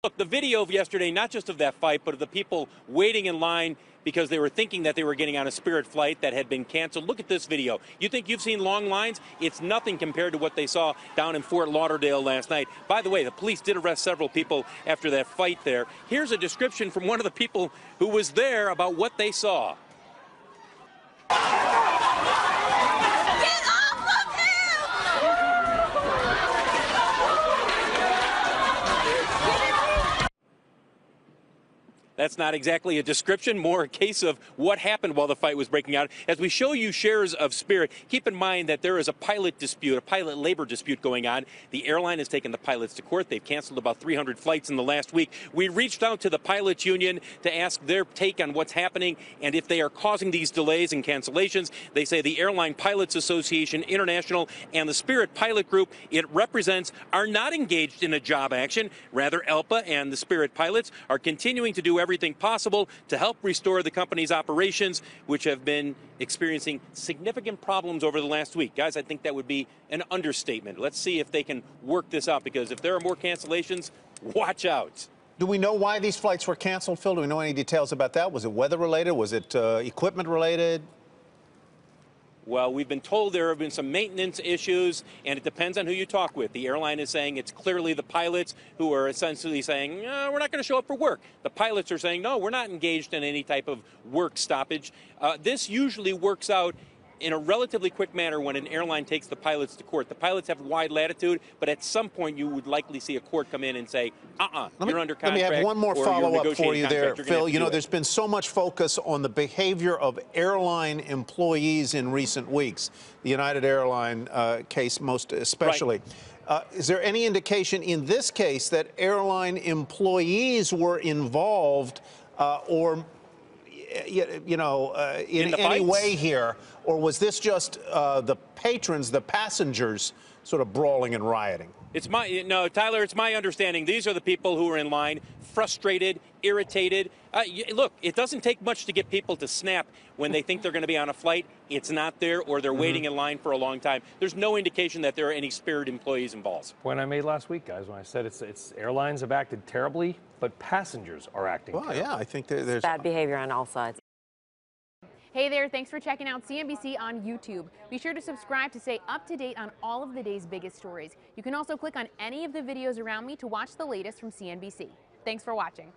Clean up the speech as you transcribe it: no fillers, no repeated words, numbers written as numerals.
Look, the video of yesterday, not just of that fight, but of the people waiting in line because they were thinking that they were getting on a Spirit flight that had been canceled. Look at this video. You think you've seen long lines? It's nothing compared to what they saw down in Fort Lauderdale last night. By the way, the police did arrest several people after that fight there. Here's a description from one of the people who was there about what they saw. That's not exactly a description, more a case of what happened while the fight was breaking out. As we show you shares of Spirit, keep in mind that there is a pilot dispute, a pilot labor dispute going on. The airline has taken the pilots to court. They've canceled about 300 flights in the last week. We reached out to the pilots union to ask their take on what's happening and if they are causing these delays and cancellations. They say the Airline Pilots Association International and the Spirit Pilot Group it represents are not engaged in a job action. Rather, ELPA and the Spirit pilots are continuing to do everything possible to help restore the company's operations, which have been experiencing significant problems over the last week. Guys, I think that would be an understatement. Let's see if they can work this out, because if there are more cancellations, watch out. Do we know why these flights were canceled, Phil? Do we know any details about that? Was it weather-related? Was it equipment-related? Well, we've been told there have been some maintenance issues, and it depends on who you talk with. The airline is saying it's clearly the pilots who are essentially saying, no, we're not going to show up for work. The pilots are saying, no, we're not engaged in any type of work stoppage. This usually works out in a relatively quick manner when an airline takes the pilots to court. The pilots have wide latitude, but at some point you would likely see a court come in and say, you're under contract. Let me have one more follow-up for you there, Phil. You know, there's been so much focus on the behavior of airline employees in recent weeks, the United Airline case most especially. Right. Is there any indication in this case that airline employees were involved or in any way here, or was this just the patrons, the passengers, sort of brawling and rioting? No, Tyler, it's my understanding these are the people who are in line, frustrated, irritated. Look, it doesn't take much to get people to snap when they think they're going to be on a flight. It's not there, or they're waiting in line for a long time. There's no indication that there are any Spirit employees involved. Point I made last week, guys, when I said it's airlines have acted terribly, but passengers are acting terribly. Yeah, I think there's bad behavior on all sides. Hey there, thanks for checking out CNBC on YouTube. Be sure to subscribe to stay up to date on all of the day's biggest stories. You can also click on any of the videos around me to watch the latest from CNBC. Thanks for watching.